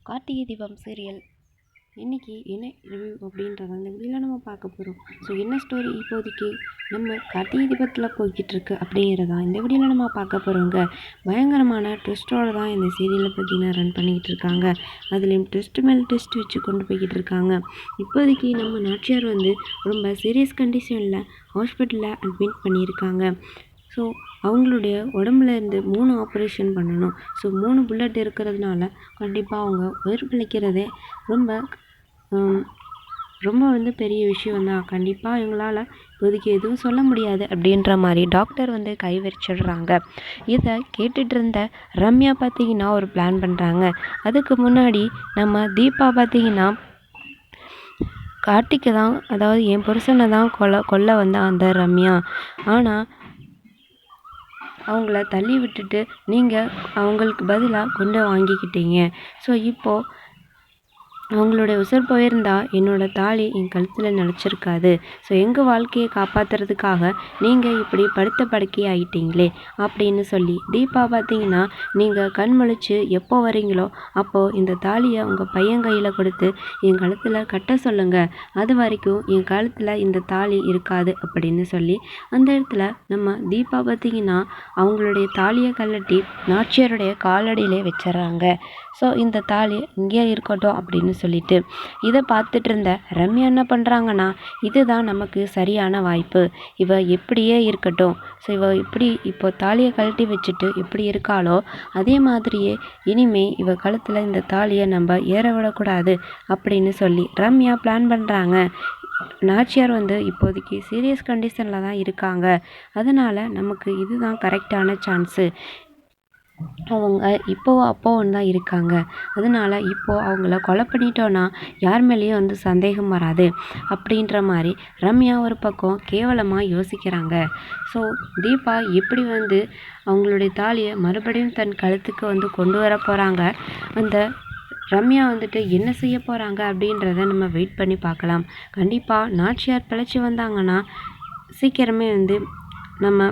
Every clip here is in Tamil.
கார்த்திகை தீபம் சீரியல் இன்றைக்கி என்ன ரிவ்யூ அப்படின்றத அந்த வீடியோவில் நம்ம பார்க்க போகிறோம். ஸோ என்ன ஸ்டோரி இப்போதைக்கு நம்ம கார்த்திகை தீபத்தில் போய்கிட்டு இருக்கு அப்படிங்கிறதான் இந்த வீடியோவில் நம்ம பார்க்க போகிறோங்க. பயங்கரமான ட்விஸ்ட்டோடு தான் இந்த சீரியலை பார்த்தீங்கன்னா ரன் பண்ணிக்கிட்டு இருக்காங்க. அதுலேயும் ட்விஸ்ட் மேல் ட்விஸ்ட் வச்சு கொண்டு போய்கிட்டு இருக்காங்க. இப்போதைக்கு நம்ம நாச்சியார் ரொம்ப சீரியஸ் கண்டிஷனில் ஹாஸ்பிட்டலில் அட்மிட் பண்ணியிருக்காங்க. ஸோ அவங்களுடைய உடம்புலேருந்து 3 ஆப்ரேஷன் பண்ணணும். ஸோ 3 புல்லட் இருக்கிறதுனால கண்டிப்பாக அவங்க உயிர் பிழைக்கிறதே ரொம்ப பெரிய விஷயம் தான். கண்டிப்பாக இவங்களால் இப்போதைக்கு எதுவும் சொல்ல முடியாது அப்படின்ற மாதிரி டாக்டர் கை விரிச்சிடுறாங்க. இதை கேட்டுட்டு இருந்த ரம்யா பார்த்திங்கன்னா ஒரு பிளான் பண்ணுறாங்க. அதுக்கு முன்னாடி நம்ம தீபா பார்த்திங்கன்னா கார்த்திகை தான், அதாவது என் புருஷனை தான் கொல்ல வந்த அந்த ரம்யா, ஆனால் அவங்கள தள்ளி விட்டுட்டு நீங்கள் அவங்களுக்கு பதிலாக கொண்டு வாங்கிக்கிட்டீங்க. ஸோ இப்போது அவங்களுடைய உசுர் போயிருந்தா என்னோடய தாலி என் கழுத்தில் நினச்சிருக்காது. ஸோ எங்கள் வாழ்க்கையை காப்பாற்றுறதுக்காக நீங்கள் இப்படி படுத்த படுக்கை ஆகிட்டீங்களே அப்படின்னு சொல்லி தீபா பார்த்திங்கன்னா நீங்கள் கண் முழிச்சு எப்போ வரீங்களோ அப்போது இந்த தாலியை உங்கள் பையன் கையில் கொடுத்து என் கழுத்தில் கட்ட சொல்லுங்கள். அது வரைக்கும் என் கழுத்தில் இந்த தாலி இருக்காது அப்படின்னு சொல்லி அந்த இடத்துல நம்ம தீபா பார்த்திங்கன்னா அவங்களுடைய தாலியை கழட்டி நாச்சியாருடைய காலடியிலே வச்சிட்றாங்க. ஸோ இந்த தாலி இங்கேயே இருக்கட்டும் அப்படின்னு சொல்லிட்டு இதை பார்த்துட்டு இருந்த ரம்யா என்ன பண்ணுறாங்கன்னா, இதுதான் நமக்கு சரியான வாய்ப்பு, இவ எப்படியே இருக்கட்டும். ஸோ இவ இப்படி இப்போ தாலியை கழட்டி வச்சுட்டு எப்படி இருக்காளோ அதே மாதிரியே இனிமே இவ கழுத்தில் இந்த தாலியை நம்ம ஏற விடக்கூடாது அப்படின்னு சொல்லி ரம்யா பிளான் பண்ணுறாங்க. நாச்சியார் இப்போதைக்கு சீரியஸ் கண்டிஷனில் தான் இருக்காங்க. அதனால் நமக்கு இதுதான் கரெக்டான சான்ஸு. அவங்க அப்போவும் தான் இருக்காங்க. அதனால் இப்போது அவங்கள கொலை பண்ணிட்டோன்னா யார் மேலேயும் சந்தேகம் வராது அப்படின்ற மாதிரி ரம்யா ஒரு பக்கம் கேவலமாக யோசிக்கிறாங்க. ஸோ தீபா எப்படி அவங்களுடைய தாலியை மறுபடியும் தன் கழுத்துக்கு கொண்டு வர போகிறாங்க, அந்த ரம்யா என்ன செய்ய போகிறாங்க அப்படின்றத நம்ம வெயிட் பண்ணி பார்க்கலாம். கண்டிப்பாக நாச்சியார் பிழைச்சி வந்தாங்கன்னா சீக்கிரமே நம்ம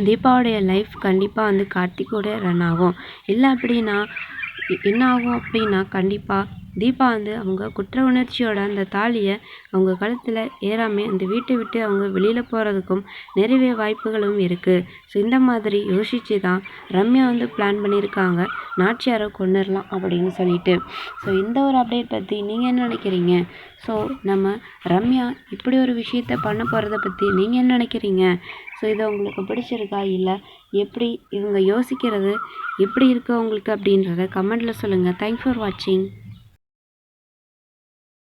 தீபாவுடைய லைஃப் கண்டிப்பாக கார்த்திகோட ரன் ஆகும். இல்லை அப்படின்னா என்ன ஆகும் அப்படின்னா கண்டிப்பாக தீபா அவங்க குற்ற உணர்ச்சியோட அந்த தாலியை அவங்க கழுத்தில் ஏறாமல் அந்த வீட்டை விட்டு அவங்க வெளியில் போகிறதுக்கும் நிறைய வாய்ப்புகளும் இருக்குது. ஸோ இந்த மாதிரி யோசித்து தான் ரம்யா பிளான் பண்ணியிருக்காங்க நாச்சியாரை கொண்டுடலாம் அப்படின்னு சொல்லிட்டு. ஸோ இந்த ஒரு அப்டேட் பற்றி நீங்கள் என்ன நினைக்கிறீங்க? ஸோ நம்ம ரம்யா இப்படி ஒரு விஷயத்த பண்ண போகிறத பற்றி நீங்கள் என்ன நினைக்கிறீங்க? ஸோ இது உங்களுக்கு பிடிச்சிருக்கா, இல்லை எப்படி இவங்க யோசிக்கிறது எப்படி இருக்குது உங்களுக்கு அப்படின்றத கமெண்ட்டில் சொல்லுங்கள். தேங்க்ஸ் ஃபார் வாட்சிங்.